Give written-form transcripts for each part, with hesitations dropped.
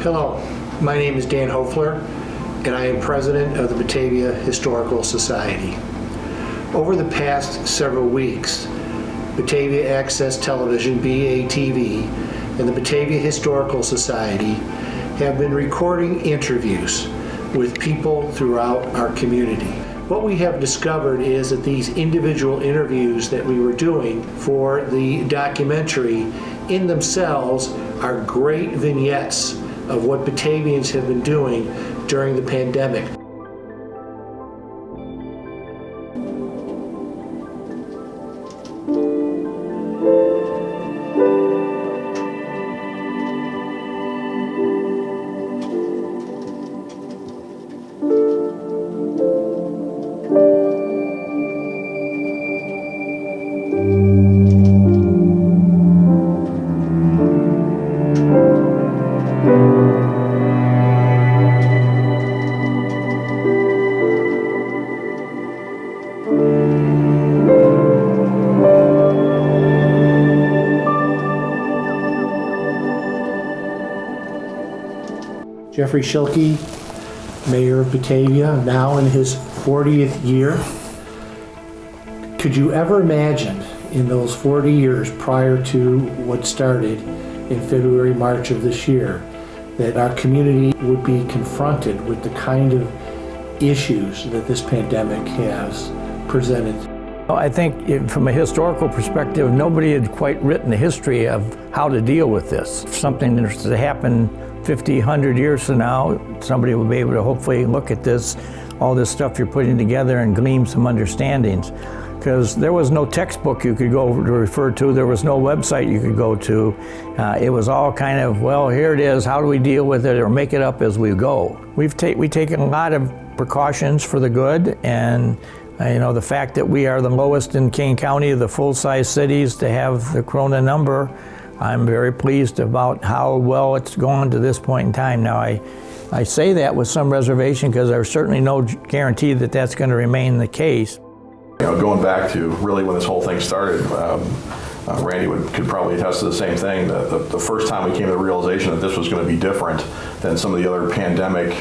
Hello, my name is Dan Hofler, and I am president of the Batavia Historical Society. Over the past several weeks, Batavia Access Television, BATV, and the Batavia Historical Society have been recording interviews with people throughout our community. What we have discovered is that these individual interviews that we were doing for the documentary in themselves are great vignettes of what Batavians have been doing during the pandemic. Jeffrey Schilke, Mayor of Batavia, now in his 40th year. Could you ever imagine in those 40 years prior to what started in February, March of this year, that our community would be confronted with the kind of issues that this pandemic has presented? I think from a historical perspective, nobody had quite written the history of how to deal with this. If something that's to happen 50, 100 years from now, somebody will be able to hopefully look at this, all this stuff you're putting together, and glean some understandings. Because there was no textbook you could go to refer to, there was no website you could go to. It was all kind of, well, here it is, how do we deal with it, or make it up as we go. We've taken a lot of precautions for the good, and the fact that we are the lowest in Kane County of the full-size cities to have the corona number, I'm very pleased about how well it's gone to this point in time. Now, I say that with some reservation because there's certainly no guarantee that that's going to remain the case. Going back to really when this whole thing started, Randy could probably attest to the same thing. The first time we came to the realization that this was going to be different than some of the other pandemic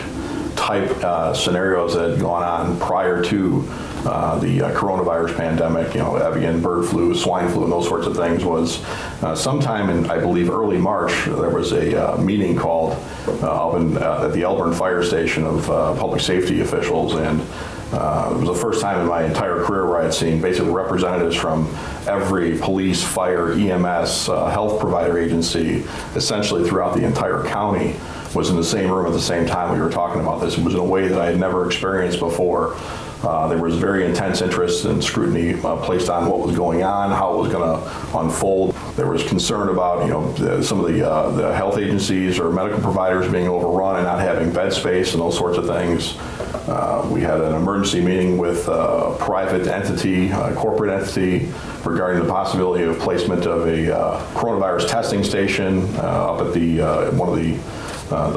type scenarios that had gone on prior to the coronavirus pandemic, avian bird flu, swine flu, and those sorts of things, was sometime in, I believe, early March. There was a meeting called at the Elburn Fire Station of public safety officials, and it was the first time in my entire career where I had seen basically representatives from every police, fire, EMS, health provider agency, essentially throughout the entire county, was in the same room at the same time we were talking about this. It was in a way that I had never experienced before. There was very intense interest and scrutiny placed on what was going on, how it was going to unfold. There was concern about, some of the health agencies or medical providers being overrun and not having bed space and those sorts of things. We had an emergency meeting with a private entity, a corporate entity, regarding the possibility of placement of a coronavirus testing station up at one of the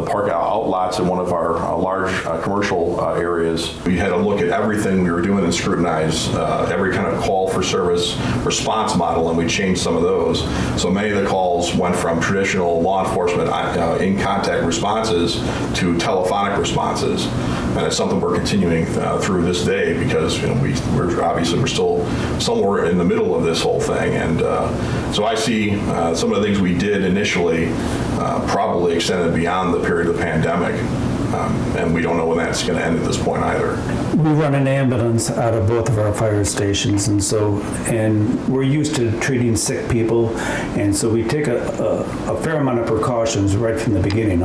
park outlots in one of our large commercial areas. We had to look at everything we were doing and scrutinize every kind of call for service response model, and we changed some of those. So many of the calls went from traditional law enforcement in contact responses to telephonic responses. And it's something we're continuing through this day because we're still somewhere in the middle of this whole thing. And so I see some of the things we did initially probably extended beyond the period of the pandemic. And we don't know when that's going to end at this point either. We run an ambulance out of both of our fire stations, and we're used to treating sick people, and so we take a fair amount of precautions right from the beginning,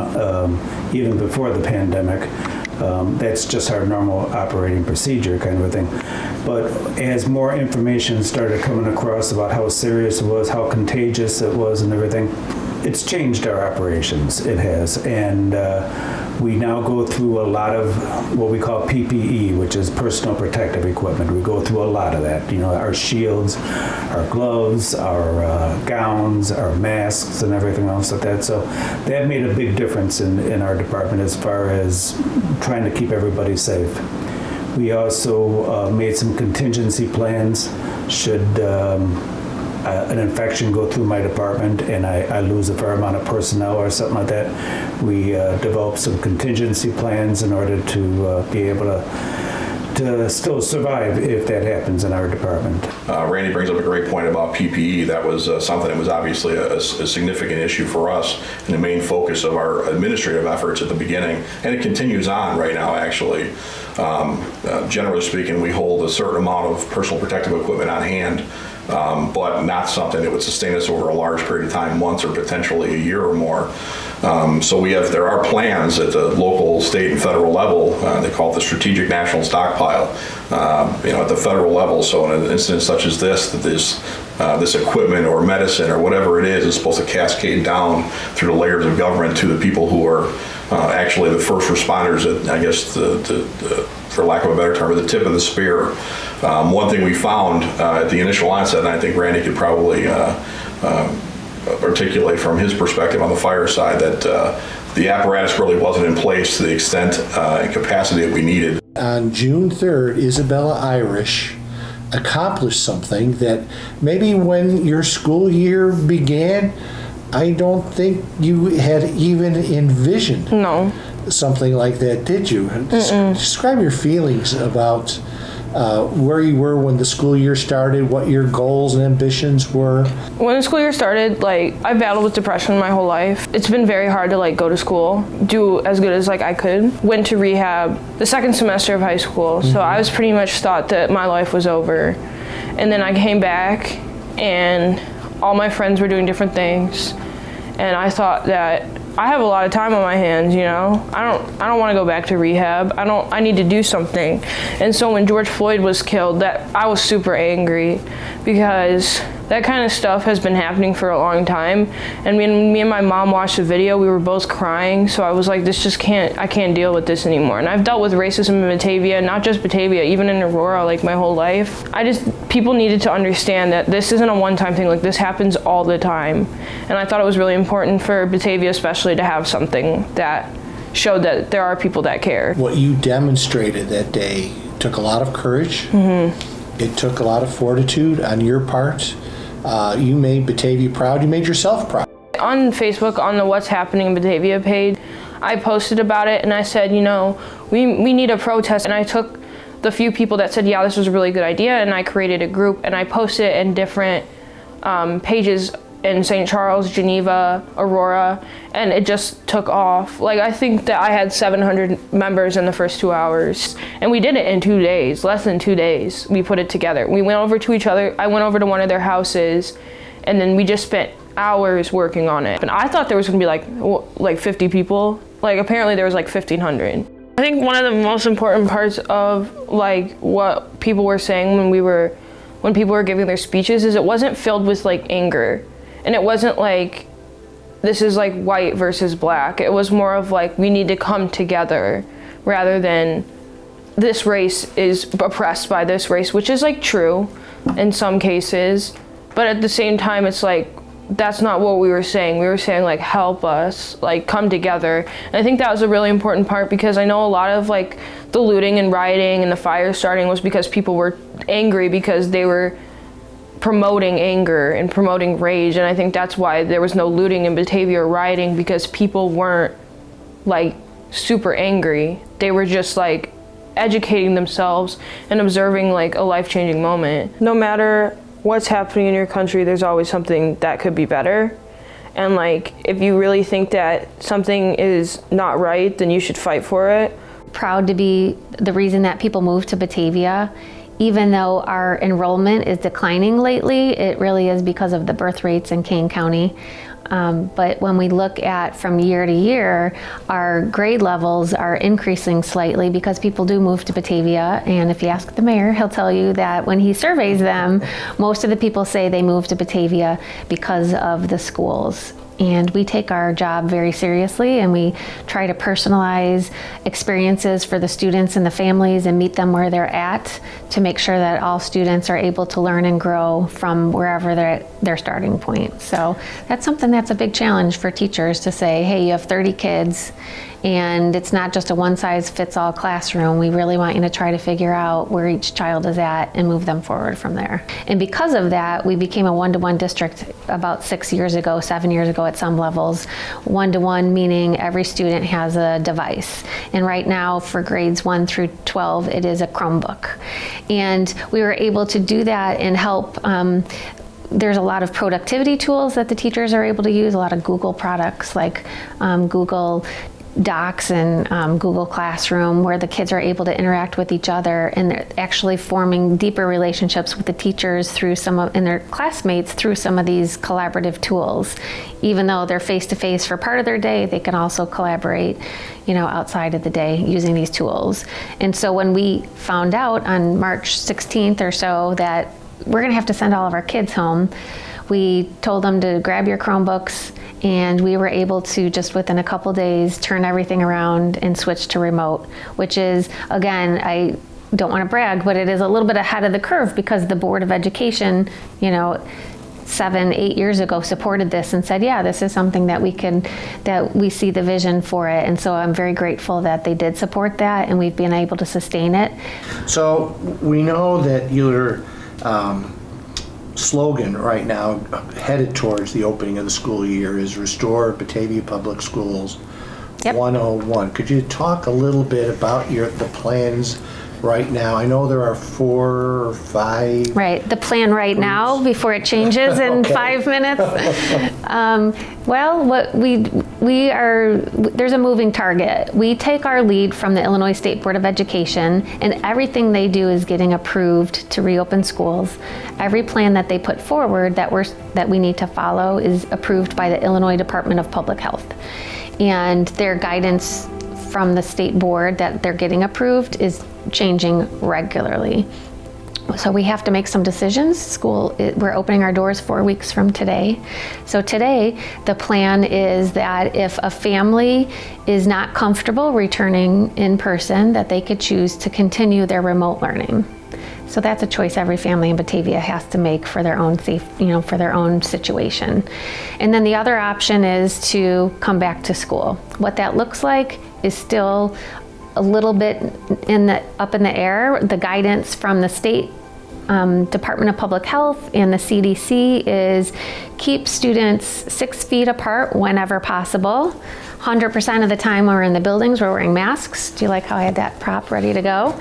even before the pandemic. That's just our normal operating procedure kind of a thing. But as more information started coming across about how serious it was, how contagious it was and everything, it's changed our operations, it has. And we now go through a lot of what we call PPE, which is personal protective equipment. We go through a lot of that, our shields, our gloves, our gowns, our masks, and everything else like that. So that made a big difference in our department as far as trying to keep everybody safe. We also made some contingency plans should an infection go through my department and I lose a fair amount of personnel or something like that, we develop some contingency plans in order to be able to still survive if that happens in our department. Randy brings up a great point about PPE. That was something that was obviously a significant issue for us and the main focus of our administrative efforts at the beginning, and it continues on right now actually. Generally speaking, we hold a certain amount of personal protective equipment on hand, but not something that would sustain us over a large period of time, months or potentially a year or more. So there are plans at the local, state, and federal level. They call it the Strategic National Stockpile. At the federal level. So in an incident such as this, that this equipment or medicine or whatever it is supposed to cascade down through the layers of government to the people who are actually the first responders. I guess for lack of a better term, the tip of the spear. One thing we found at the initial onset, and I think Randy could probably articulate from his perspective on the fire side, that the apparatus really wasn't in place to the extent and capacity that we needed. On June 3rd, Isabella Irish accomplished something that maybe when your school year began, I don't think you had even envisioned something like that, did you? Describe your feelings about where you were when the school year started, what your goals and ambitions were. When the school year started, I battled with depression my whole life. It's been very hard to go to school, do as good as I could. Went to rehab the second semester of high school, so I was pretty much thought that my life was over. And then I came back and all my friends were doing different things, and I thought that I have a lot of time on my hands, I don't want to go back to rehab. I need to do something. And so when George Floyd was killed, I was super angry, because that kind of stuff has been happening for a long time. And me and my mom watched the video. We were both crying. So I was like, I can't deal with this anymore. And I've dealt with racism in Batavia, not just Batavia, even in Aurora, my whole life. People needed to understand that this isn't a one-time thing. This happens all the time. And I thought it was really important for Batavia especially to have something that showed that there are people that care. What you demonstrated that day took a lot of courage. It took a lot of fortitude on your part. You made Batavia proud. You made yourself proud. On Facebook, on the What's Happening in Batavia page, I posted about it and I said, we need a protest. And I took the few people that said, yeah, this was a really good idea, and I created a group and I posted it in different pages in St. Charles, Geneva, Aurora, and it just took off. I think that I had 700 members in the first 2 hours, and we did it in 2 days, less than 2 days. We put it together. We went over to each other. I went over to one of their houses, and then we just spent hours working on it. And I thought there was gonna be 50 people. Apparently there was 1,500. I think one of the most important parts of what people were saying when people were giving their speeches is it wasn't filled with anger. And it wasn't this is white versus black. It was more of we need to come together, rather than this race is oppressed by this race, which is true in some cases. But at the same time, it's that's not what we were saying. We were saying help us, come together. And I think that was a really important part, because I know a lot of the looting and rioting and the fire starting was because people were angry because they were promoting anger and promoting rage. And I think that's why there was no looting in Batavia or rioting, because people weren't super angry. They were just educating themselves and observing a life-changing moment. No matter what's happening in your country, there's always something that could be better. And if you really think that something is not right, then you should fight for it. Proud to be the reason that people move to Batavia. Even though our enrollment is declining lately, it really is because of the birth rates in Kane County. But when we look at from year to year, our grade levels are increasing slightly because people do move to Batavia. And if you ask the mayor, he'll tell you that when he surveys them, most of the people say they moved to Batavia because of the schools. And we take our job very seriously, and we try to personalize experiences for the students and the families and meet them where they're at to make sure that all students are able to learn and grow from wherever they're at their starting point. So that's something that's a big challenge for teachers to say, hey, you have 30 kids And it's not just a one-size-fits-all classroom. We really want you to try to figure out where each child is at and move them forward from there. And because of that, we became a one-to-one district about 7 years ago at some levels. One-to-one meaning every student has a device. And right now for grades 1 through 12, it is a Chromebook. And we were able to do that and help. There's a lot of productivity tools that the teachers are able to use, a lot of Google products like Google Docs and Google Classroom, where the kids are able to interact with each other, and they're actually forming deeper relationships with the teachers and their classmates through some of these collaborative tools. Even though they're face-to-face for part of their day, they can also collaborate, outside of the day using these tools. And so when we found out on March 16th or so that we're going to have to send all of our kids home, we told them to grab your Chromebooks, and we were able to just within a couple days turn everything around and switch to remote, which is, again, I don't want to brag, but it is a little bit ahead of the curve because the Board of Education, 7-8 years ago supported this and said, yeah, this is something that we see the vision for it. And so I'm very grateful that they did support that and we've been able to sustain it. So we know that your slogan right now, headed towards the opening of the school year, is Restore Batavia Public Schools. Yep. 101. Could you talk a little bit about the plans right now? I know there are 4 or 5. Right. The plan right now, before it changes in 5 minutes. There's a moving target. We take our lead from the Illinois State Board of Education, and everything they do is getting approved to reopen schools. Every plan that they put forward that we need to follow is approved by the Illinois Department of Public Health. And their guidance from the state board that they're getting approved is changing regularly. So we have to make some decisions. We're opening our doors 4 weeks from today. So today, the plan is that if a family is not comfortable returning in person, that they could choose to continue their remote learning. So that's a choice every family in Batavia has to make for their own for their own situation. And then the other option is to come back to school. What that looks like is still a little bit up in the air. The guidance from the state Department of Public Health and the CDC is keep students 6 feet apart whenever possible. 100% of the time when we're in the buildings, we're wearing masks. Do you like how I had that prop ready to go?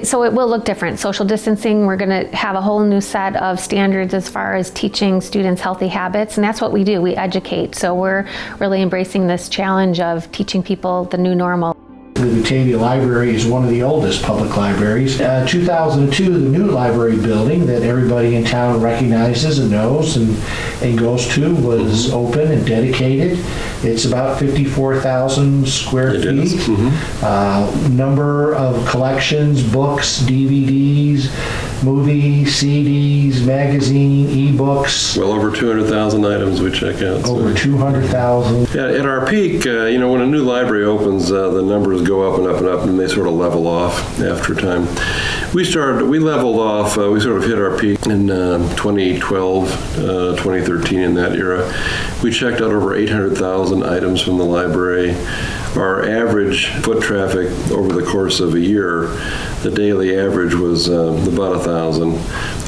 So it will look different. Social distancing, we're going to have a whole new set of standards as far as teaching students healthy habits, and that's what we do. We educate. So we're really embracing this challenge of teaching people the new normal. The Batavia Library is one of the oldest public libraries. 2002, the new library building that everybody in town recognizes and knows and goes to was open and dedicated. It's about 54,000 square feet. Mm-hmm. Number of collections, books, DVDs, movies, CDs, magazine, e-books. Well over 200,000 items we check out. Over 200,000. Yeah, at our peak, when a new library opens, the numbers go up and up and up, and they sort of level off after time. We leveled off, we sort of hit our peak in 2012, 2013, in that era. We checked out over 800,000 items from the library. Our average foot traffic over the course of a year, the daily average was about 1,000.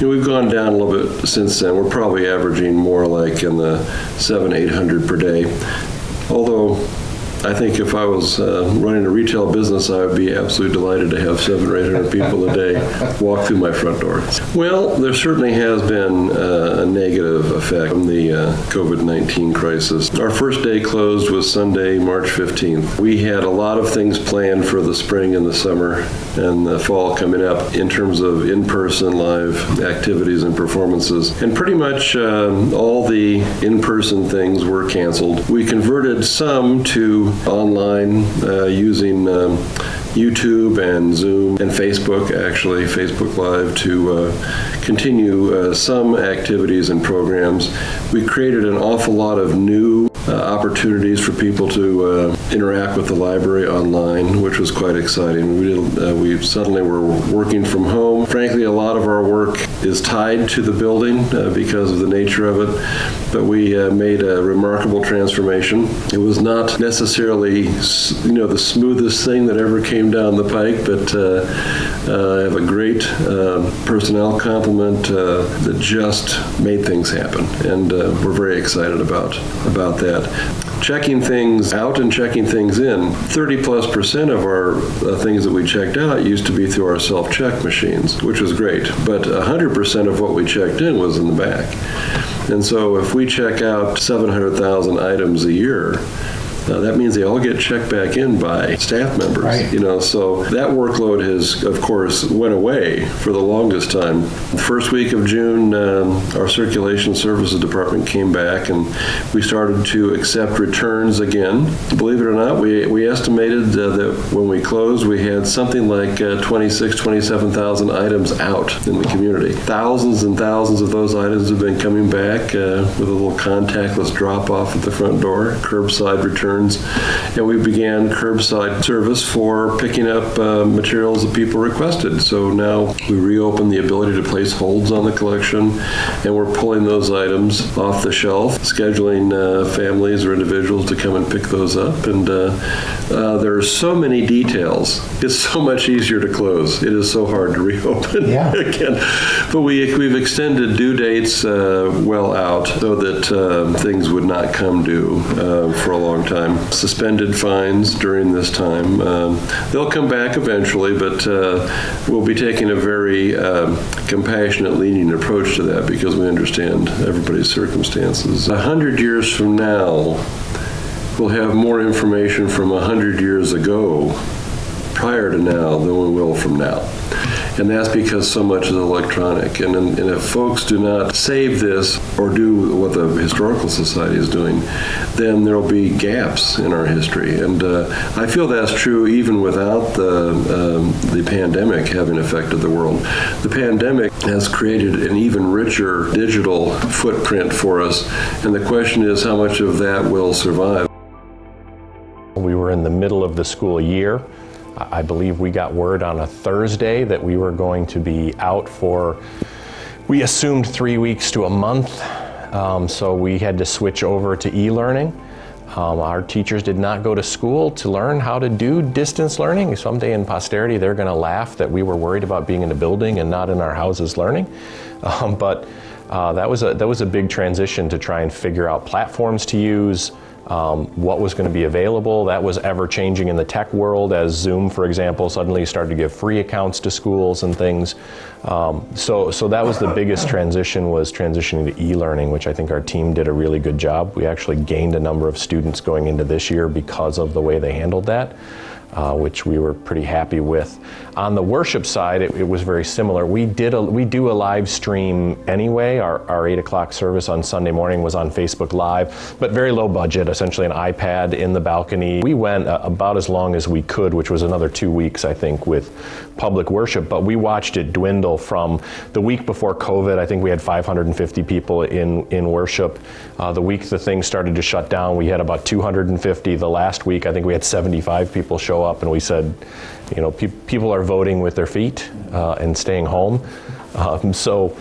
We've gone down a little bit since then. We're probably averaging more like in the 700-800 per day. Although I think if I was running a retail business, I would be absolutely delighted to have 700 or 800 people a day walk through my front door. Well, there certainly has been a negative effect from the COVID-19 crisis. Our first day closed was Sunday, March 15th. We had a lot of things planned for the spring and the summer and the fall coming up in terms of in-person live activities and performances. And pretty much all the in-person things were canceled. We converted some to online using YouTube and Zoom and Facebook Live to continue some activities and programs. We created an awful lot of new opportunities for people to interact with the library online, which was quite exciting. We suddenly were working from home. Frankly, a lot of our work is tied to the building because of the nature of it, but we made a remarkable transformation. It was not necessarily, the smoothest thing that ever came down the pike, but I have a great personnel complement that just made things happen, and we're very excited about that. Checking things out and checking things in. 30+% of our things that we checked out used to be through our self-check machines, which was great, but 100% of what we checked in was in the back. And so if we check out 700,000 items a year, that means they all get checked back in by staff members. Right. So that workload has, of course, went away for the longest time. The first week of June, our circulation services department came back and we started to accept returns again. Believe it or not, we estimated that when we closed, we had something like 27,000 items out in the community. Thousands and thousands of those items have been coming back with a little contactless drop-off at the front door, curbside returns. And we began curbside service for picking up materials that people requested. So now we reopened the ability to place holds on the collection, and we're pulling those items off the shelf, scheduling families or individuals to come and pick those up. And there are so many details. It's so much easier to close. It is so hard to reopen again. But we've extended due dates well out so that things would not come due for a long time. Suspended fines during this time. They'll come back eventually, but we'll be taking a very compassionate, lenient approach to that because we understand everybody's circumstances. 100 years from now, we'll have more information from 100 years ago, prior to now, than we will from now. And that's because so much is electronic. And if folks do not save this or do what the Historical Society is doing, then there'll be gaps in our history. And I feel that's true even without the pandemic having affected the world. The pandemic has created an even richer digital footprint for us. And the question is how much of that will survive. We were in the middle of the school year. I believe we got word on a Thursday that we were going to be out for, we assumed 3 weeks to a month, so we had to switch over to e-learning. Our teachers did not go to school to learn how to do distance learning. Someday in posterity they're going to laugh that we were worried about being in a building and not in our houses learning. But that was a big transition to try and figure out platforms to use, what was going to be available. That was ever changing in the tech world as Zoom, for example, suddenly started to give free accounts to schools and things. So that was the biggest transition, was transitioning to e-learning, which I think our team did a really good job. We actually gained a number of students going into this year because of the way they handled that. Which we were pretty happy with. On the worship side, it was very similar. We do a live stream anyway. Our 8 o'clock service on Sunday morning was on Facebook Live, but very low budget, essentially an iPad in the balcony. We went about as long as we could, which was another 2 weeks, I think, with public worship, but we watched it dwindle from the week before COVID. I think we had 550 people in worship. The week the thing started to shut down, we had about 250. The last week, I think we had 75 people show up, and we said, people are voting with their feet and staying home. So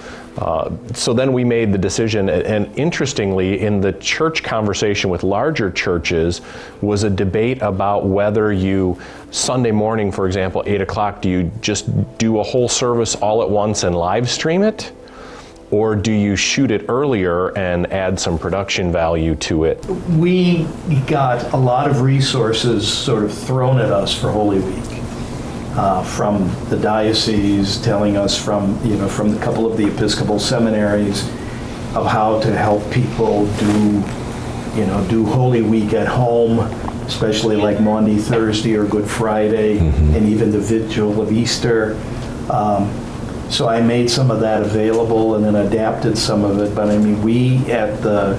then we made the decision, and interestingly, in the church conversation with larger churches was a debate about whether you, Sunday morning, for example, 8 o'clock, do you just do a whole service all at once and live stream it? Or do you shoot it earlier and add some production value to it? We got a lot of resources sort of thrown at us for Holy Week. From the diocese, telling us from a couple of the Episcopal seminaries of how to help people do Holy Week at home, especially like Maundy Thursday or Good Friday, and even the Vigil of Easter. So I made some of that available and then adapted some of it. But I mean, we at the,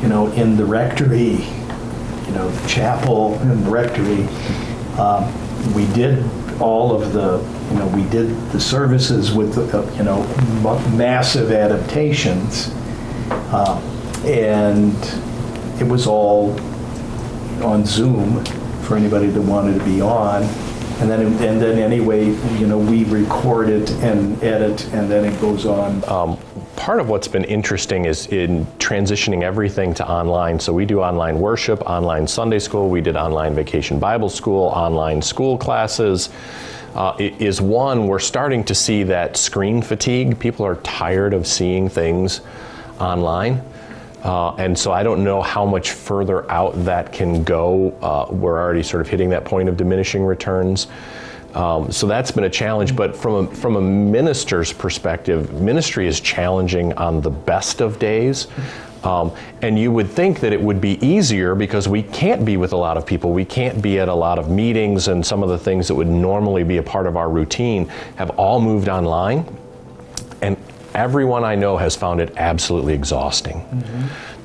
in the rectory, the chapel and the rectory, we did all of the, we did the services with, massive adaptations. And it was all on Zoom for anybody that wanted to be on. And then anyway, we record it and edit, and then it goes on. Part of what's been interesting is in transitioning everything to online. So we do online worship, online Sunday school, we did online vacation Bible school, online school classes. Is one, we're starting to see that screen fatigue. People are tired of seeing things online. And so I don't know how much further out that can go. We're already sort of hitting that point of diminishing returns. So that's been a challenge, but from a minister's perspective, ministry is challenging on the best of days. And you would think that it would be easier because we can't be with a lot of people. We can't be at a lot of meetings, and some of the things that would normally be a part of our routine have all moved online. And everyone I know has found it absolutely exhausting.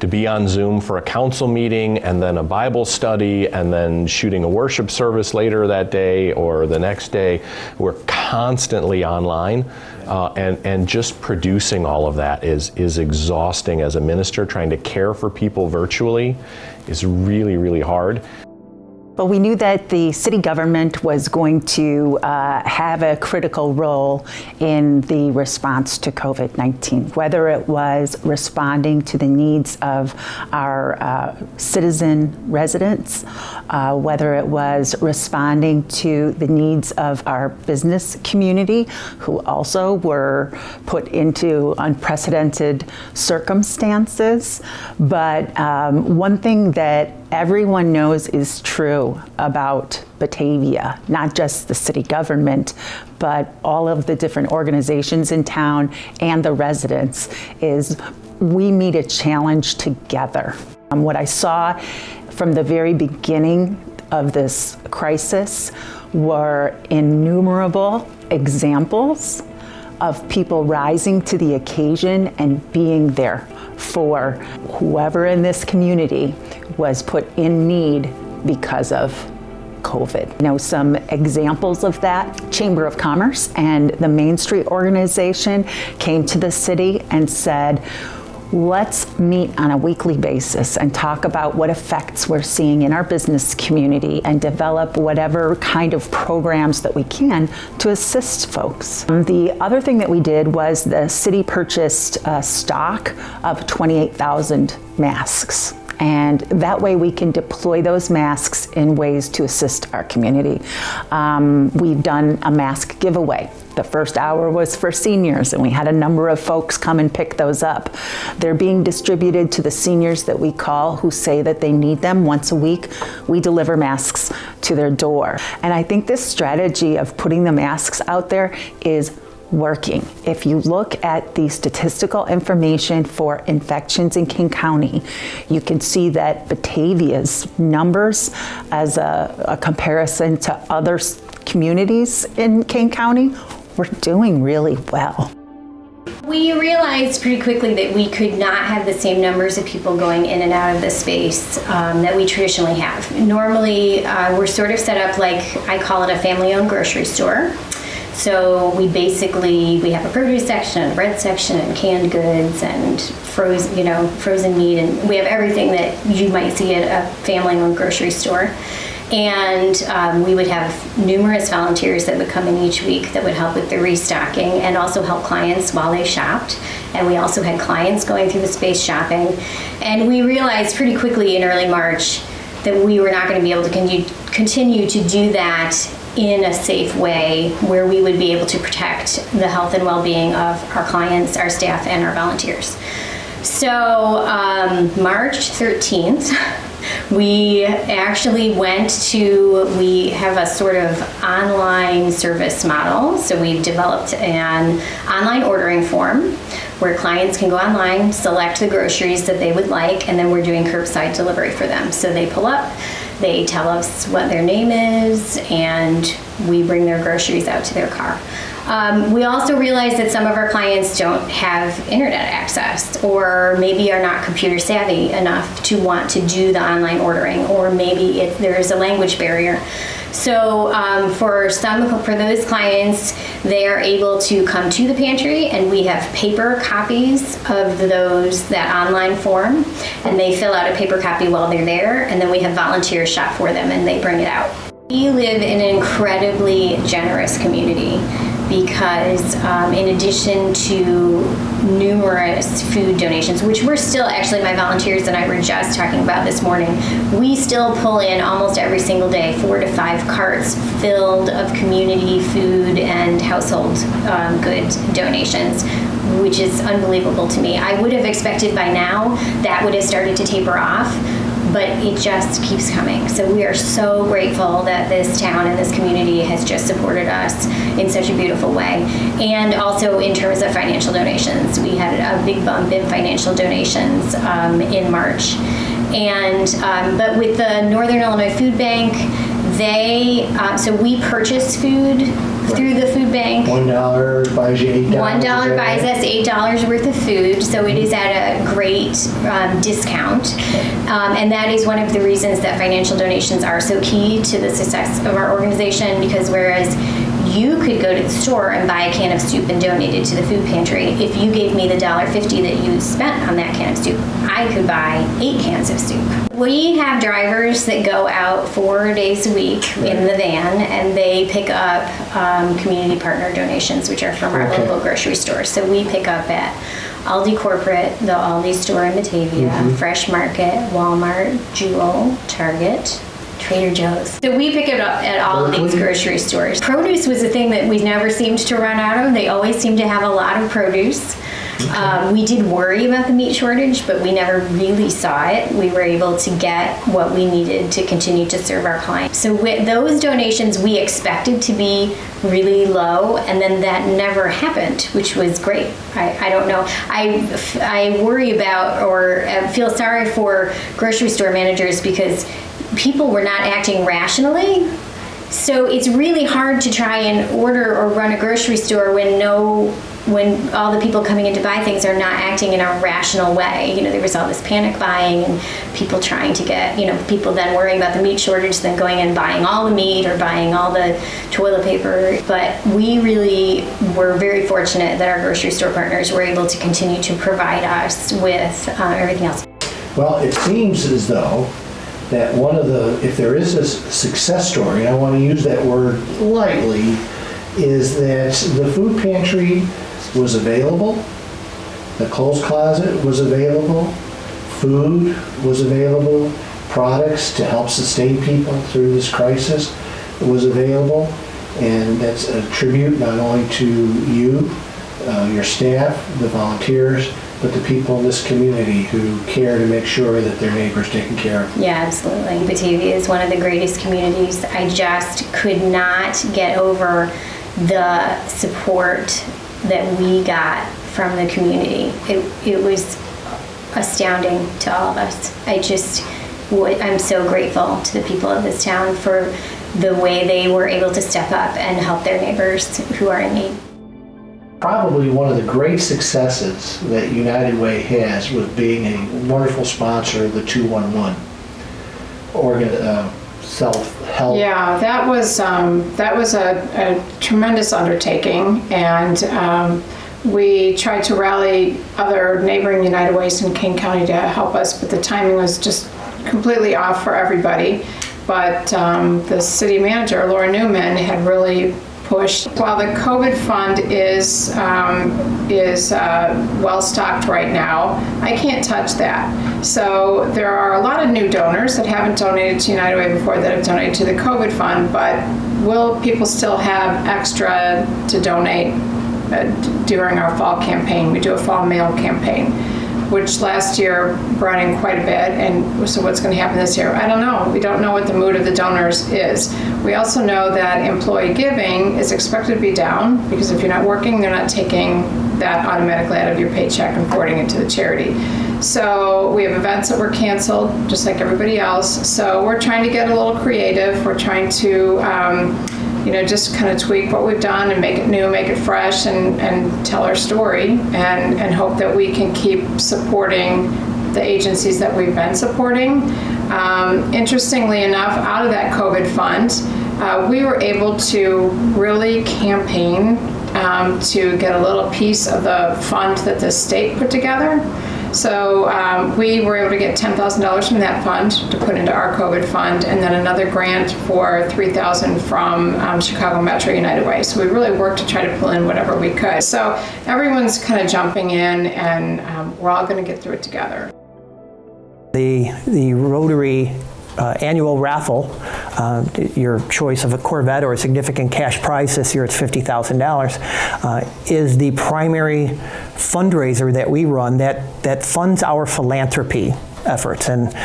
To be on Zoom for a council meeting and then a Bible study and then shooting a worship service later that day or the next day. We're constantly online, and just producing all of that is exhausting as a minister. Trying to care for people virtually is really, really hard. But we knew that the city government was going to have a critical role in the response to COVID-19, whether it was responding to the needs of our citizen residents, whether it was responding to the needs of our business community, who also were put into unprecedented circumstances. But one thing that everyone knows is true about Batavia, not just the city government, but all of the different organizations in town and the residents, is we meet a challenge together. What I saw from the very beginning of this crisis were innumerable examples of people rising to the occasion and being there for whoever in this community was put in need because of COVID. Some examples of that: Chamber of Commerce and the Main Street organization came to the city and said, let's meet on a weekly basis and talk about what effects we're seeing in our business community and develop whatever kind of programs that we can to assist folks. The other thing that we did was the city purchased stock of 28,000 masks. And that way we can deploy those masks in ways to assist our community. We've done a mask giveaway. The first hour was for seniors, and we had a number of folks come and pick those up. They're being distributed to the seniors that we call who say that they need them once a week. We deliver masks to their door. And I think this strategy of putting the masks out there is working. If you look at the statistical information for infections in King County, you can see that Batavia's numbers as a comparison to other communities in King County, we're doing really well. We realized pretty quickly that we could not have the same numbers of people going in and out of the space that we traditionally have. Normally, we're sort of set up like, I call it a family-owned grocery store. So we have a produce section, a bread section, and canned goods, and frozen meat, and we have everything that you might see at a family-owned grocery store. And we would have numerous volunteers that would come in each week that would help with the restocking and also help clients while they shopped. And we also had clients going through the space shopping. And we realized pretty quickly in early March that we were not going to be able to continue to do that in a safe way where we would be able to protect the health and well-being of our clients, our staff, and our volunteers. So March 13th, we actually we have a sort of online service model. So we've developed an online ordering form where clients can go online, select the groceries that they would like, and then we're doing curbside delivery for them. So they pull up, they tell us what their name is, and we bring their groceries out to their car. We also realize that some of our clients don't have internet access, or maybe are not computer savvy enough to want to do the online ordering, or maybe there is a language barrier. So for those clients, they are able to come to the pantry, and we have paper copies of that online form, and they fill out a paper copy while they're there, and then we have volunteers shop for them and they bring it out. We live in an incredibly generous community because in addition to numerous food donations, which we're still, actually my volunteers and I were just talking about this morning, we still pull in almost every single day 4 to 5 carts filled of community food and household good donations, which is unbelievable to me. I would have expected by now that would have started to taper off, but it just keeps coming. So we are so grateful that this town and this community has just supported us in such a beautiful way. And also in terms of financial donations, we had a big bump in financial donations in March. And but with the Northern Illinois Food Bank, so we purchase food through the food bank. $1 buys you $8. $1 buys us $8 worth of food, so it is at a great discount. And that is one of the reasons that financial donations are so key to the success of our organization, because whereas you could go to the store and buy a can of soup and donate it to the food pantry, if you gave me the $1.50 that you spent on that can of soup, I could buy 8 cans of soup. We have drivers that go out 4 days a week in the van, and they pick up community partner donations, which are from our local grocery stores. So we pick up at Aldi Corporate, the Aldi store in Batavia, Fresh Market, Walmart, Jewel, Target, Trader Joe's. So we pick it up at all of these grocery stores. Produce was a thing that we never seemed to run out of. They always seemed to have a lot of produce. We did worry about the meat shortage, but we never really saw it. We were able to get what we needed to continue to serve our clients. So with those donations, we expected to be really low, and then that never happened, which was great. I don't know. I worry about or feel sorry for grocery store managers because people were not acting rationally. So it's really hard to try and order or run a grocery store when all the people coming in to buy things are not acting in a rational way. There was all this panic buying and people trying to get, people then worrying about the meat shortage, then going and buying all the meat or buying all the toilet paper. But we really were very fortunate that our grocery store partners were able to continue to provide us with everything else. Well, it seems as though that if there is a success story, and I want to use that word lightly, is that the food pantry was available, the clothes closet was available, food was available, products to help sustain people through this crisis was available, and that's a tribute not only to you, your staff, the volunteers, but the people in this community who care to make sure that their neighbor's taken care of. Yeah, absolutely. Batavia is one of the greatest communities. I just could not get over the support that we got from the community. It was astounding to all of us. I'm so grateful to the people of this town for the way they were able to step up and help their neighbors who are in need. Probably one of the great successes that United Way has with being a wonderful sponsor of the 211 self-help. Yeah, that was a tremendous undertaking, and we tried to rally other neighboring United Ways in Kane County to help us, but the timing was just completely off for everybody. But the city manager, Laura Newman, had really pushed. While the COVID fund is well stocked right now, I can't touch that. So there are a lot of new donors that haven't donated to United Way before that have donated to the COVID fund, but will people still have extra to donate during our fall campaign? We do a fall mail campaign, which last year brought in quite a bit, and so what's going to happen this year? I don't know. We don't know what the mood of the donors is. We also know that employee giving is expected to be down, because if you're not working, they're not taking that automatically out of your paycheck and forwarding it to the charity. So we have events that were canceled, just like everybody else. So we're trying to get a little creative. We're trying to just kind of tweak what we've done and make it new, make it fresh, and tell our story, and hope that we can keep supporting the agencies that we've been supporting. Interestingly enough, out of that COVID fund, we were able to really campaign to get a little piece of the fund that the state put together. So we were able to get $10,000 from that fund to put into our COVID fund, and then another grant for $3,000 from Chicago Metro United Way. So we really worked to try to pull in whatever we could. So everyone's kind of jumping in, and we're all going to get through it together. The Rotary annual raffle, your choice of a Corvette or a significant cash prize, this year it's $50,000, is the primary fundraiser that we run that funds our philanthropy efforts. And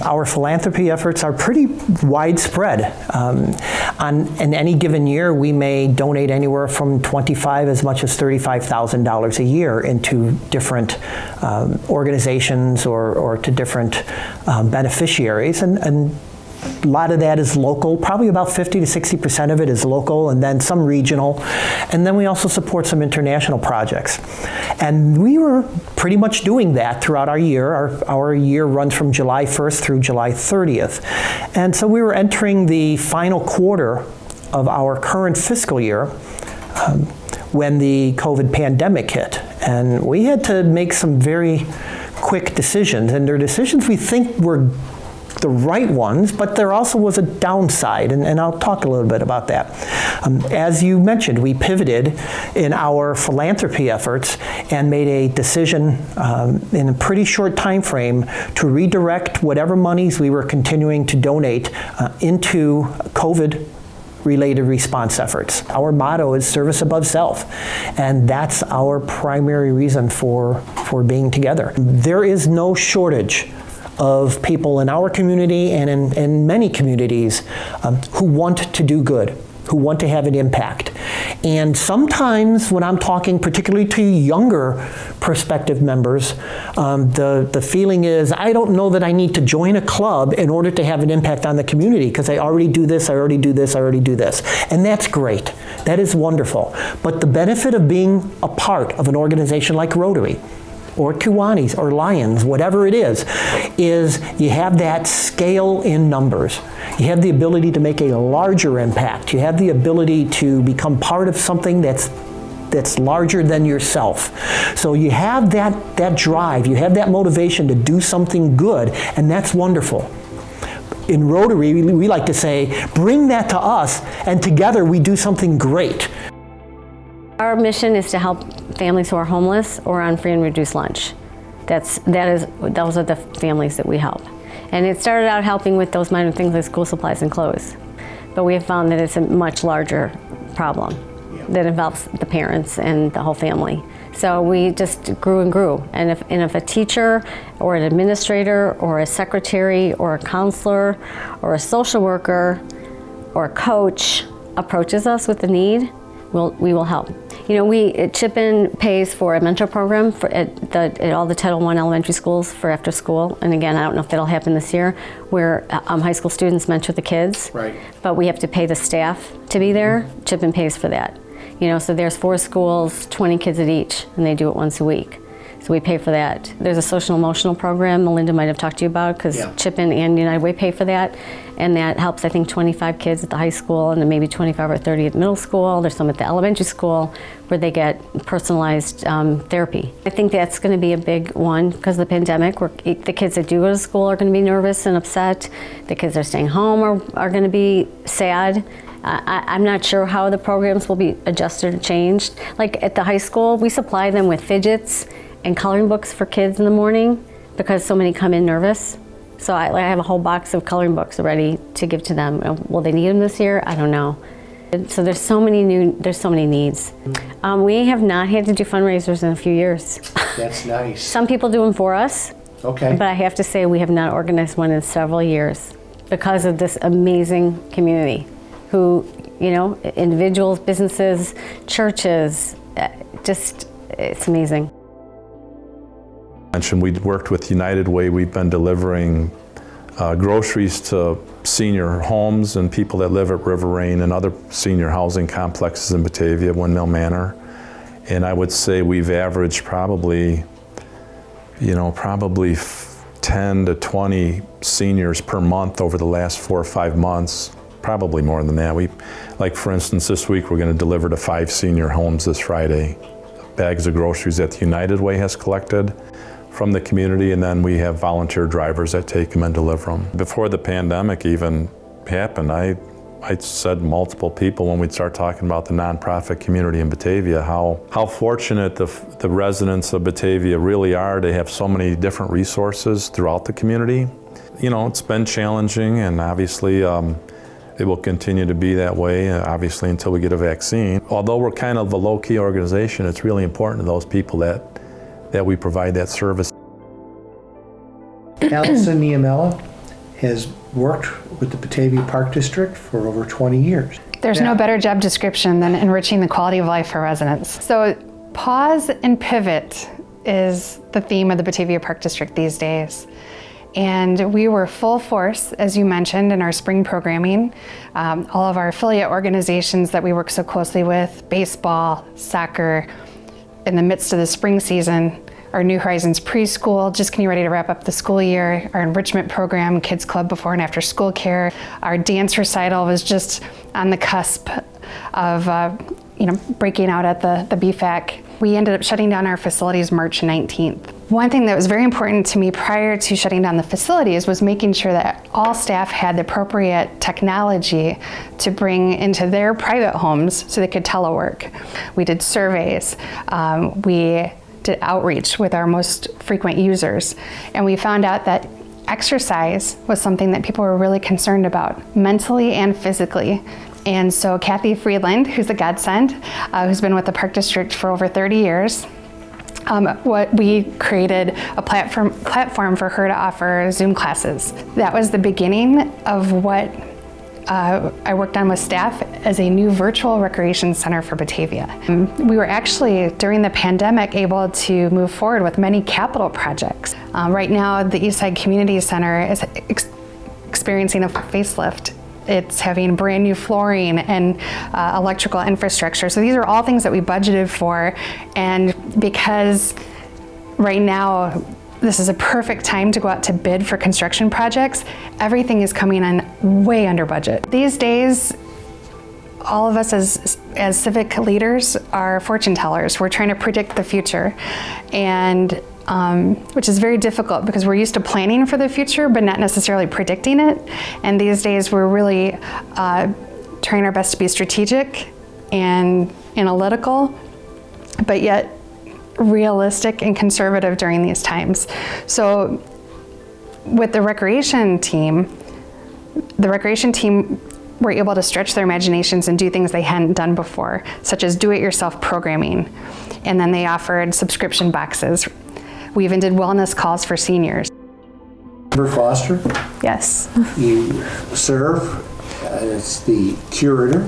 our philanthropy efforts are pretty widespread. In any given year, we may donate anywhere from $25,000 as much as $35,000 a year into different organizations or to different beneficiaries. And a lot of that is local, probably about 50 to 60% of it is local, and then some regional. And then we also support some international projects. And we were pretty much doing that throughout our year. Our year runs from July 1st through July 30th. And so we were entering the final quarter of our current fiscal year when the COVID pandemic hit. And we had to make some very quick decisions. And they're decisions we think were the right ones, but there also was a downside, and I'll talk a little bit about that. As you mentioned, we pivoted in our philanthropy efforts and made a decision in a pretty short time frame to redirect whatever monies we were continuing to donate into COVID-related response efforts. Our motto is service above self, and that's our primary reason for being together. There is no shortage of people in our community and in many communities who want to do good, who want to have an impact. And sometimes when I'm talking particularly to younger prospective members, the feeling is, I don't know that I need to join a club in order to have an impact on the community because I already do this, I already do this, I already do this. And that's great. That is wonderful. But the benefit of being a part of an organization like Rotary, or Kiwanis, or Lions, whatever it is you have that scale in numbers. You have the ability to make a larger impact. You have the ability to become part of something that's larger than yourself. So you have that drive, you have that motivation to do something good, and that's wonderful. In Rotary, we like to say, bring that to us, and together we do something great. Our mission is to help families who are homeless or on free and reduced lunch. Those are the families that we help. And it started out helping with those minor things like school supplies and clothes. But we have found that it's a much larger problem that involves the parents and the whole family. So we just grew and grew. And if a teacher or an administrator or a secretary or a counselor or a social worker or a coach approaches us with a need, we will help. You know, Chip-In pays for a mentor program at all the Title I elementary schools for after school. And again, I don't know if that'll happen this year, where high school students mentor the kids. Right. But we have to pay the staff to be there. Chip-In pays for that. You know, so there's 4 schools, 20 kids at each, and they do it once a week. So we pay for that. There's a social emotional program Melinda might have talked to you about, because Chip-In and United Way pay for that. And that helps, I think, 25 kids at the high school and then maybe 25 or 30 at the middle school. There's some at the elementary school where they get personalized therapy. I think that's going to be a big one because of the pandemic. The kids that do go to school are going to be nervous and upset. The kids that are staying home are going to be sad. I'm not sure how the programs will be adjusted or changed. Like at the high school, we supply them with fidgets and coloring books for kids in the morning because so many come in nervous. So I have a whole box of coloring books ready to give to them. Will they need them this year? I don't know. So there's so many needs. We have not had to do fundraisers in a few years. That's nice. Some people do them for us. Okay. But I have to say we have not organized one in several years because of this amazing community who, you know, individuals, businesses, churches, it's amazing. We worked with United Way. We've been delivering groceries to senior homes and people that live at River Rain and other senior housing complexes in Batavia, Windmill Manor. And I would say we've averaged probably 10 to 20 seniors per month over the last 4 or 5 months probably more than that. Like for instance, this week we're going to deliver to 5 senior homes this Friday, bags of groceries that the United Way has collected from the community, and then we have volunteer drivers that take them and deliver them. Before the pandemic even happened, I said to multiple people when we'd start talking about the nonprofit community in Batavia, how fortunate the residents of Batavia really are. They have so many different resources throughout the community. You know, it's been challenging, and obviously it will continue to be that way, obviously until we get a vaccine. Although we're kind of a low-key organization, it's really important to those people that we provide that service. Allison Niamella has worked with the Batavia Park District for over 20 years. There's no better job description than enriching the quality of life for residents. So pause and pivot is the theme of the Batavia Park District these days. And we were full force, as you mentioned, in our spring programming. All of our affiliate organizations that we work so closely with, baseball, soccer, in the midst of the spring season, our New Horizons preschool, just getting ready to wrap up the school year, our enrichment program, kids club before and after school care. Our dance recital was just on the cusp of breaking out at the BFAC. We ended up shutting down our facilities March 19th. One thing that was very important to me prior to shutting down the facilities was making sure that all staff had the appropriate technology to bring into their private homes so they could telework. We did surveys. We did outreach with our most frequent users, and we found out that exercise was something that people were really concerned about, mentally and physically. And so Kathy Friedland, who's a godsend, who's been with the Park District for over 30 years, we created a platform for her to offer Zoom classes. That was the beginning of what I worked on with staff as a new virtual recreation center for Batavia. We were actually, during the pandemic, able to move forward with many capital projects. Right now, the Eastside Community Center is experiencing a facelift. It's having brand new flooring and electrical infrastructure. So these are all things that we budgeted for. And because right now, this is a perfect time to go out to bid for construction projects, everything is coming in way under budget. These days, all of us as civic leaders are fortune tellers. We're trying to predict the future, and which is very difficult because we're used to planning for the future, but not necessarily predicting it. And these days, we're really trying our best to be strategic and analytical, but yet realistic and conservative during these times. So with the recreation team were able to stretch their imaginations and do things they hadn't done before, such as do-it-yourself programming. And then they offered subscription boxes. We even did wellness calls for seniors. Amber Foster? Yes. You serve as the curator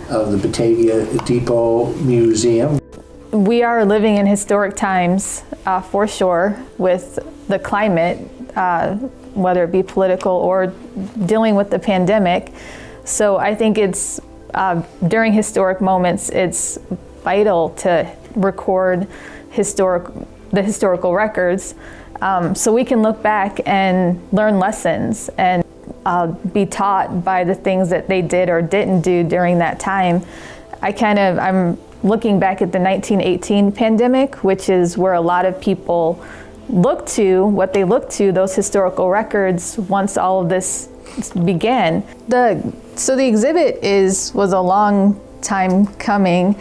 of the Batavia Depot Museum. We are living in historic times, for sure, with the climate, whether it be political or dealing with the pandemic. So I think it's, during historic moments, it's vital to record the historical records so we can look back and learn lessons and be taught by the things that they did or didn't do during that time. I'm looking back at the 1918 pandemic, which is where a lot of people look to, those historical records once all of this began. So the exhibit was a long time coming.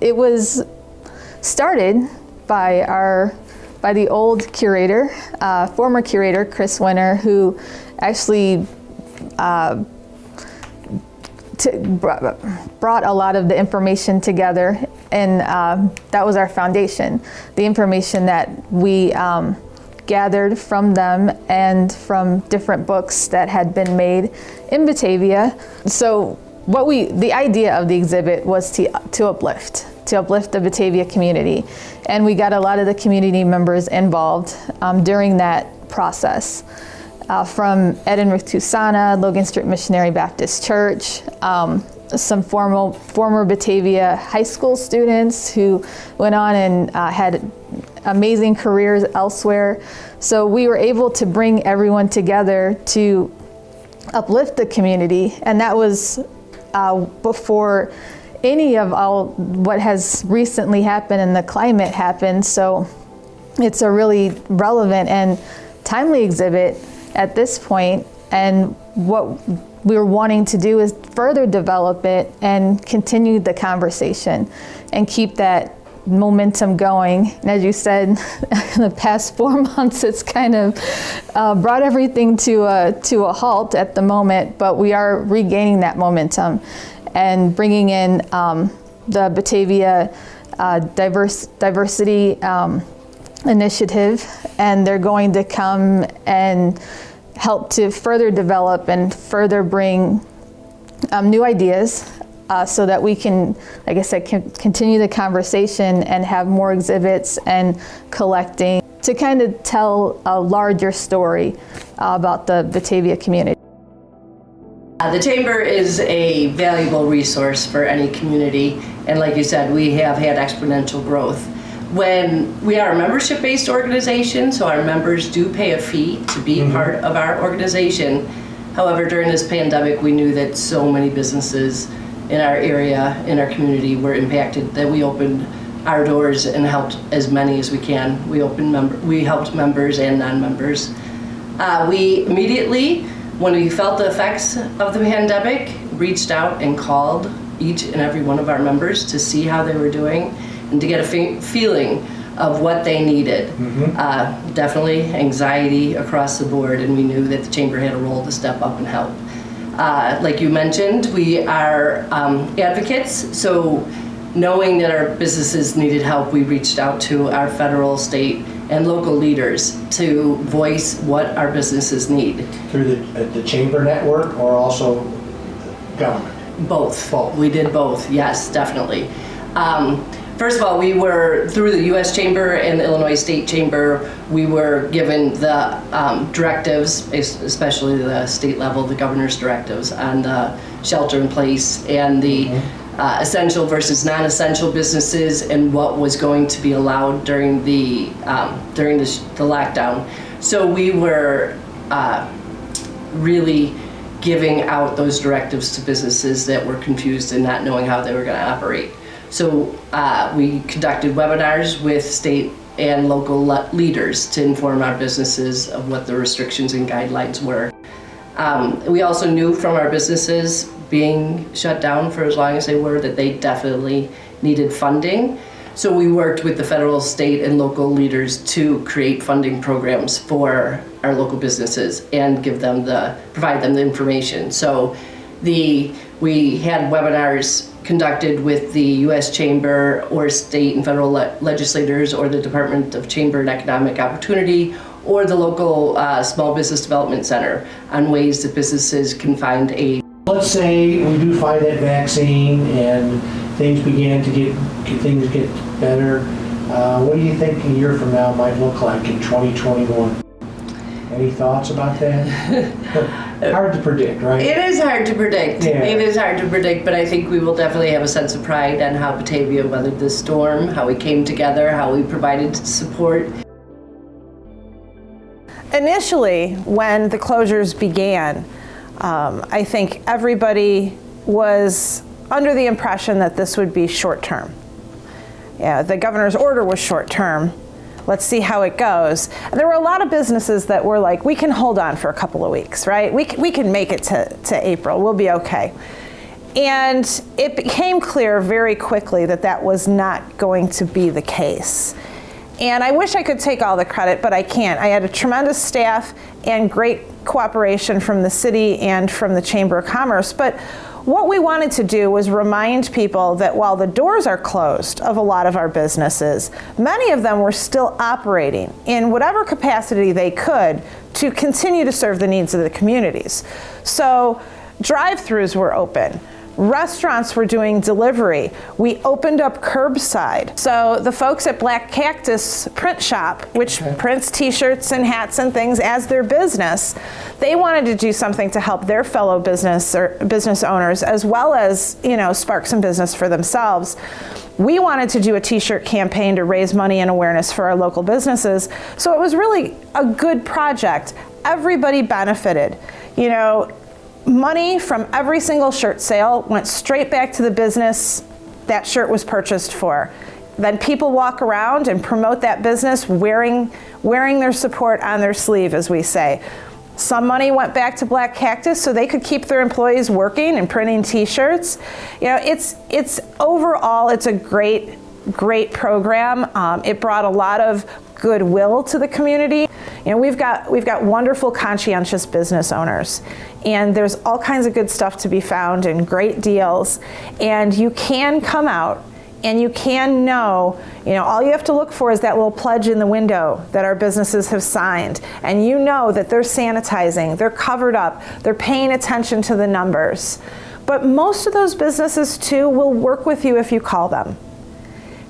It was started by the old curator, former curator, Chris Winter, who actually brought a lot of the information together, and that was our foundation. The information that we gathered from them and from different books that had been made in Batavia. So the idea of the exhibit was to uplift the Batavia community. And we got a lot of the community members involved during that process. From Ed and Ruth Tusana, Logan Street Missionary Baptist Church, some former Batavia high school students who went on and had amazing careers elsewhere. So we were able to bring everyone together to uplift the community, and that was before any of all what has recently happened and the climate happened. So it's a really relevant and timely exhibit at this point, and what we're wanting to do is further develop it and continue the conversation and keep that momentum going. And as you said, in the past 4 months, it's kind of brought everything to a halt at the moment, but we are regaining that momentum and bringing in the Batavia Diversity Initiative, and they're going to come and help to further develop and further bring new ideas so that we can, like I said, continue the conversation and have more exhibits and collecting to kind of tell a larger story about the Batavia community. The Chamber is a valuable resource for any community, and like you said, we have had exponential growth. When we are a membership-based organization, so our members do pay a fee to be part of our organization. However, during this pandemic, we knew that so many businesses in our area, in our community, were impacted that we opened our doors and helped as many as we can. We helped members and non-members. We immediately, when we felt the effects of the pandemic, reached out and called each and every one of our members to see how they were doing and to get a feeling of what they needed. Definitely anxiety across the board, and we knew that the Chamber had a role to step up and help. Like you mentioned, we are advocates, so knowing that our businesses needed help, we reached out to our federal, state, and local leaders to voice what our businesses need. Through the Chamber network or also government? Both. We did both, yes, definitely. First of all, we were, through the U.S. Chamber and the Illinois State Chamber, we were given the directives, especially the state level, the governor's directives on the shelter in place and the essential versus non-essential businesses and what was going to be allowed during the lockdown. So we were really giving out those directives to businesses that were confused and not knowing how they were going to operate. So we conducted webinars with state and local leaders to inform our businesses of what the restrictions and guidelines were. We also knew from our businesses being shut down for as long as they were that they definitely needed funding. So we worked with the federal, state, and local leaders to create funding programs for our local businesses and provide them the information. So we had webinars conducted with the U.S. Chamber or state and federal legislators or the Department of Chamber and Economic Opportunity or the local Small Business Development Center on ways that businesses can find aid. Let's say we do find that vaccine and things begin to get better. What do you think a year from now might look like in 2021? Any thoughts about that? Hard to predict, right? It is hard to predict. Yeah. It is hard to predict, but I think we will definitely have a sense of pride on how Batavia weathered this storm, how we came together, how we provided support. Initially, when the closures began, I think everybody was under the impression that this would be short-term. Yeah, the governor's order was short-term. Let's see how it goes. And there were a lot of businesses that were like, we can hold on for a couple of weeks, right? We can make it to April, we'll be okay. And it became clear very quickly that that was not going to be the case. And I wish I could take all the credit, but I can't. I had a tremendous staff and great cooperation from the city and from the Chamber of Commerce. But what we wanted to do was remind people that while the doors are closed of a lot of our businesses, many of them were still operating in whatever capacity they could to continue to serve the needs of the communities. So drive-throughs were open. Restaurants were doing delivery. We opened up curbside. So the folks at Black Cactus Print Shop, which prints t-shirts and hats and things as their business, they wanted to do something to help their fellow business owners as well as, spark some business for themselves. We wanted to do a t-shirt campaign to raise money and awareness for our local businesses. So it was really a good project. Everybody benefited. money from every single shirt sale went straight back to the business that shirt was purchased for. Then people walk around and promote that business wearing their support on their sleeve, as we say. Some money went back to Black Cactus so they could keep their employees working and printing t-shirts. You know, it's overall, it's a great program. It brought a lot of goodwill to the community. You know, we've got wonderful, conscientious business owners, and there's all kinds of good stuff to be found and great deals. And you can come out and you can know, all you have to look for is that little pledge in the window that our businesses have signed. And you know that they're sanitizing, they're covered up, they're paying attention to the numbers. But most of those businesses too will work with you if you call them.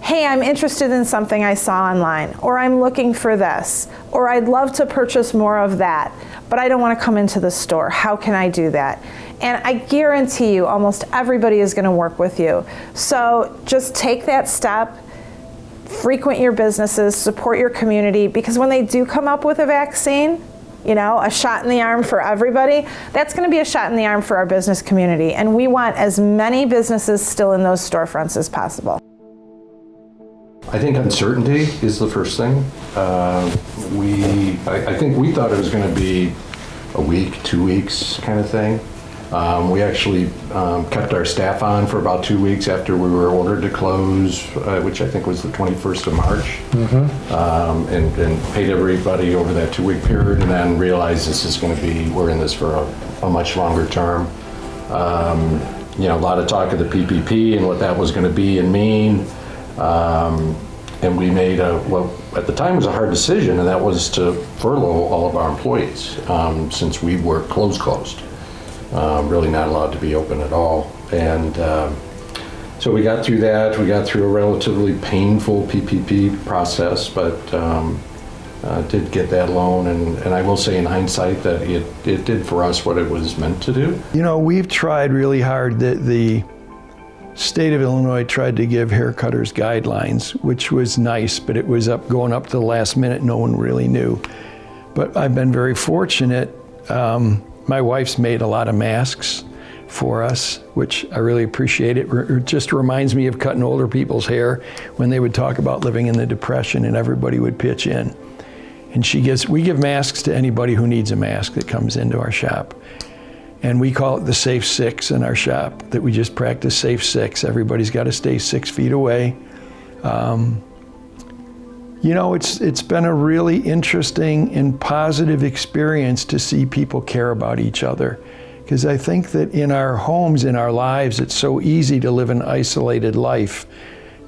Hey, I'm interested in something I saw online, or I'm looking for this, or I'd love to purchase more of that, but I don't want to come into the store. How can I do that? And I guarantee you, almost everybody is going to work with you. So just take that step, frequent your businesses, support your community, because when they do come up with a vaccine, a shot in the arm for everybody, that's going to be a shot in the arm for our business community. And we want as many businesses still in those storefronts as possible. I think uncertainty is the first thing. I think we thought it was going to be a week, 2 weeks kind of thing. We actually kept our staff on for about 2 weeks after we were ordered to close, which I think was the 21st of March, and paid everybody over that 2-week period, and then realized this is going to be, we're in this for a much longer term. A lot of talk of the PPP and what that was going to be and mean. And we made what at the time was a hard decision, and that was to furlough all of our employees, since we were closed. Really not allowed to be open at all. And so we got through that. We got through a relatively painful PPP process, but did get that loan. And I will say in hindsight that it did for us what it was meant to do. We've tried really hard. The state of Illinois tried to give haircutters guidelines, which was nice, but it was going up to the last minute. No one really knew. But I've been very fortunate. My wife's made a lot of masks for us, which I really appreciate. It just reminds me of cutting older people's hair when they would talk about living in the Depression and everybody would pitch in. And we give masks to anybody who needs a mask that comes into our shop. And we call it the Safe Six in our shop, that we just practice Safe Six. Everybody's got to stay 6 feet away. It's been a really interesting and positive experience to see people care about each other. Because I think that in our homes, in our lives, it's so easy to live an isolated life.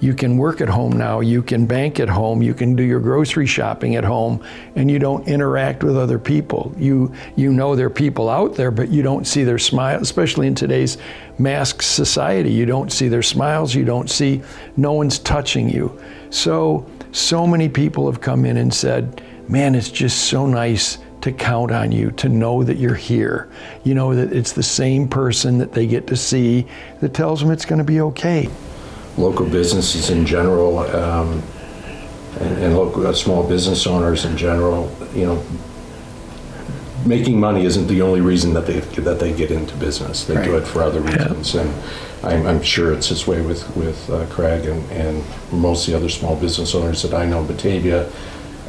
You can work at home now, you can bank at home, you can do your grocery shopping at home, and you don't interact with other people. You know there are people out there, but you don't see their smile, especially in today's masked society. You don't see their smiles, no one's touching you. So many people have come in and said, man, it's just so nice to count on you, to know that you're here. That it's the same person that they get to see that tells them it's going to be okay. Local businesses in general, and local small business owners in general, making money isn't the only reason that they get into business. They do it for other reasons, and I'm sure it's this way with Craig and most of the other small business owners that I know in Batavia.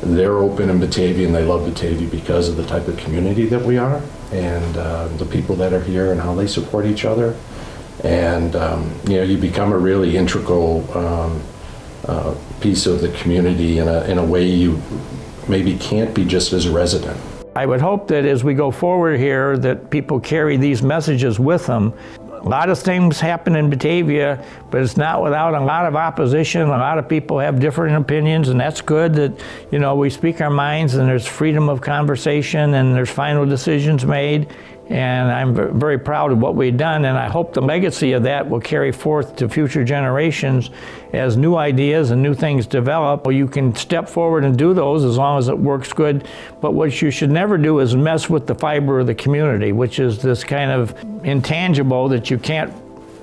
They're open in Batavia and they love Batavia because of the type of community that we are, and the people that are here and how they support each other. And you become a really integral piece of the community in a way you maybe can't be just as a resident. I would hope that as we go forward here that people carry these messages with them. A lot of things happen in Batavia, but it's not without a lot of opposition. A lot of people have different opinions, and that's good that we speak our minds and there's freedom of conversation and there's final decisions made. And I'm very proud of what we've done, and I hope the legacy of that will carry forth to future generations as new ideas and new things develop. You can step forward and do those as long as it works good, but what you should never do is mess with the fiber of the community, which is this kind of intangible that you can't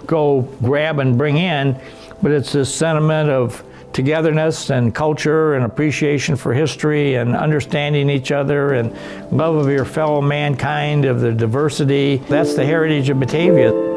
go grab and bring in, but it's this sentiment of togetherness and culture and appreciation for history and understanding each other and love of your fellow mankind, of the diversity. That's the heritage of Batavia.